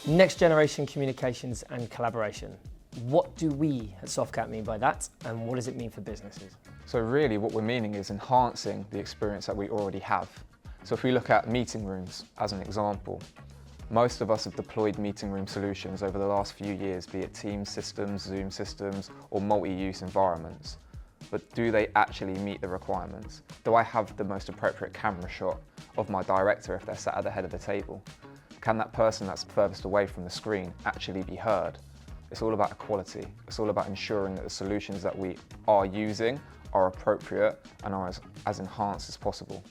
Next generation communications and collaboration. What do we at Softcat mean by that, and what does it mean for businesses? So really what we're meaning is enhancing the experience that we already have. So if we look at meeting rooms as an example, most of us have deployed meeting room solutions over the last few years, be it Teams systems, Zoom systems, or multi-use environments. But do they actually meet the requirements? Do I have the most appropriate camera shot of my director if they're sat at the head of the table? Can that person that's furthest away from the screen actually be heard? It's all about equality. It's all about ensuring that the solutions that we are using are appropriate and are as enhanced as possible.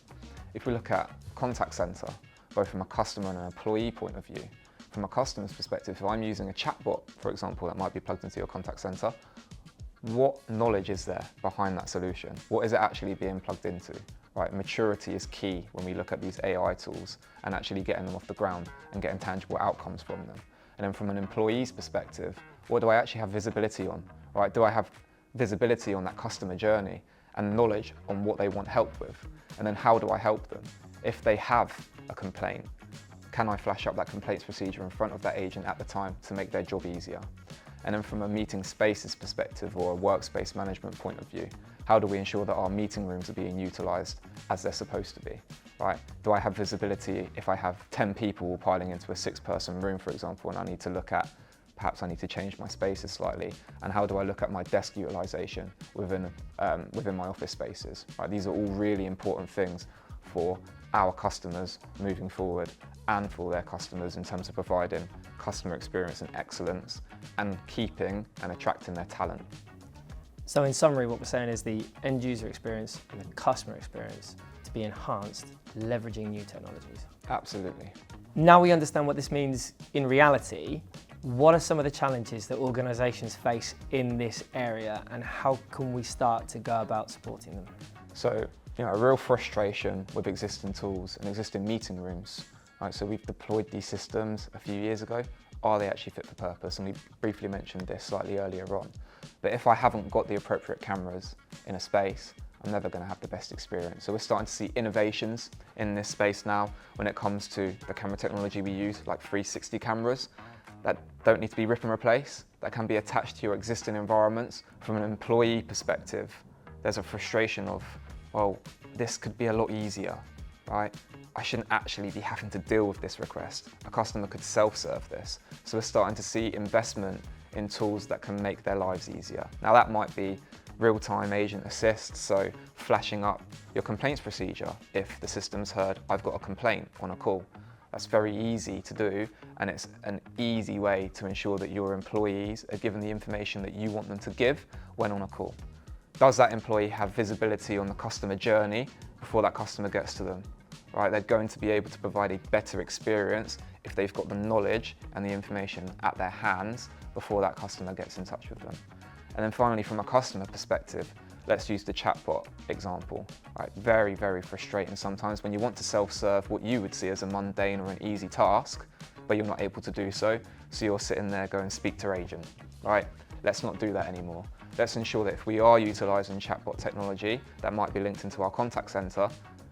If we look at contact center, both from a customer and an employee point of view, from a customer's perspective, if I'm using a chatbot, for example, that might be plugged into your contact center, what knowledge is there behind that solution? What is it actually being plugged into? Right, maturity is key when we look at these AI tools and actually getting them off the ground and getting tangible outcomes from them. And then from an employee's perspective, what do I actually have visibility on? Right, do I have visibility on that customer journey and knowledge on what they want help with? And then how do I help them? If they have a complaint, can I flash up that complaints procedure in front of that agent at the time to make their job easier? And then from a meeting spaces perspective or a workspace management point of view, how do we ensure that our meeting rooms are being utilised as they're supposed to be, right? Do I have visibility if I have 10 people piling into a 6-person room, for example, and I need to look at, perhaps I need to change my spaces slightly, and how do I look at my desk utilisation within my office spaces, right? These are all really important things for our customers moving forward and for their customers in terms of providing customer experience and excellence and keeping and attracting their talent. So in summary, what we're saying is the end user experience and the customer experience to be enhanced, leveraging new technologies. Absolutely. Now we understand what this means in reality. What are some of the challenges that organisations face in this area, and how can we start to go about supporting them? So, a real frustration with existing tools and existing meeting rooms. Right, so we've deployed these systems a few years ago. Are they actually fit for purpose? And we briefly mentioned this slightly earlier on. But if I haven't got the appropriate cameras in a space, I'm never going to have the best experience. So we're starting to see innovations in this space now when it comes to the camera technology we use, like 360 cameras that don't need to be rip and replace, that can be attached to your existing environments. From an employee perspective, there's a frustration of, well, this could be a lot easier, right? I shouldn't actually be having to deal with this request. A customer could self-serve this. So we're starting to see investment in tools that can make their lives easier. Now that might be real-time agent assist, so flashing up your complaints procedure if the system's heard I've got a complaint on a call. That's very easy to do, and it's an easy way to ensure that your employees are given the information that you want them to give when on a call. Does that employee have visibility on the customer journey before that customer gets to them? Right, they're going to be able to provide a better experience if they've got the knowledge and the information at their hands before that customer gets in touch with them. And then finally, from a customer perspective, let's use the chatbot example. Right, very, very frustrating sometimes when you want to self-serve what you would see as a mundane or an easy task, but you're not able to do so. So you're sitting there going, speak to agent, right? Let's not do that anymore. Let's ensure that if we are utilising chatbot technology that might be linked into our contact centre,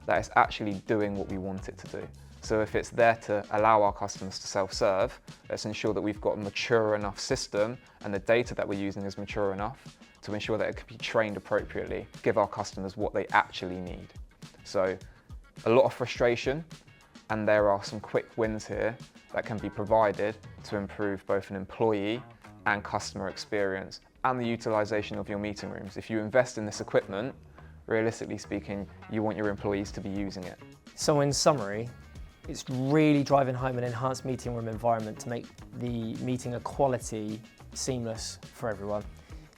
that it's actually doing what we want it to do. So if it's there to allow our customers to self-serve, let's ensure that we've got a mature enough system and the data that we're using is mature enough to ensure that it can be trained appropriately, give our customers what they actually need. So a lot of frustration, and there are some quick wins here that can be provided to improve both an employee and customer experience and the utilisation of your meeting rooms. If you invest in this equipment, realistically speaking, you want your employees to be using it. So in summary, it's really driving home an enhanced meeting room environment to make the meeting a quality seamless for everyone.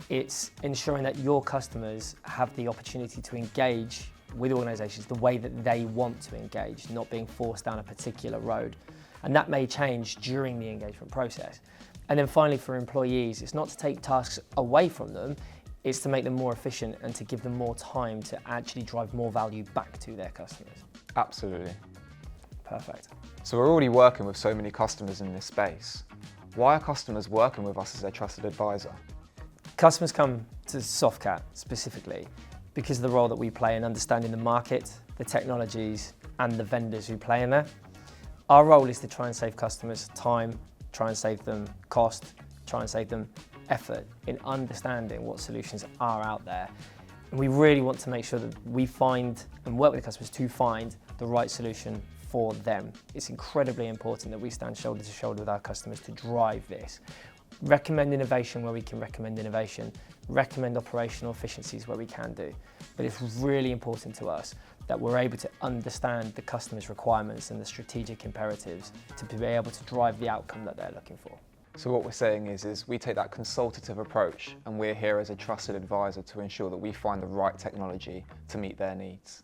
It's ensuring that your customers have the opportunity to engage with organisations the way that they want to engage, not being forced down a particular road. And that may change during the engagement process. And then finally, for employees, it's not to take tasks away from them, it's to make them more efficient and to give them more time to actually drive more value back to their customers. Absolutely. Perfect. So we're already working with so many customers in this space. Why are customers working with us as their trusted advisor? Customers come to Softcat specifically because of the role that we play in understanding the market, the technologies, and the vendors who play in there. Our role is to try and save customers time, try and save them cost, try and save them effort in understanding what solutions are out there. And we really want to make sure that we find and work with the customers to find the right solution for them. It's incredibly important that we stand shoulder to shoulder with our customers to drive this. Recommend innovation where we can recommend innovation, recommend operational efficiencies where we can do. But it's really important to us that we're able to understand the customer's requirements and the strategic imperatives to be able to drive the outcome that they're looking for. So what we're saying is we take that consultative approach, and we're here as a trusted advisor to ensure that we find the right technology to meet their needs.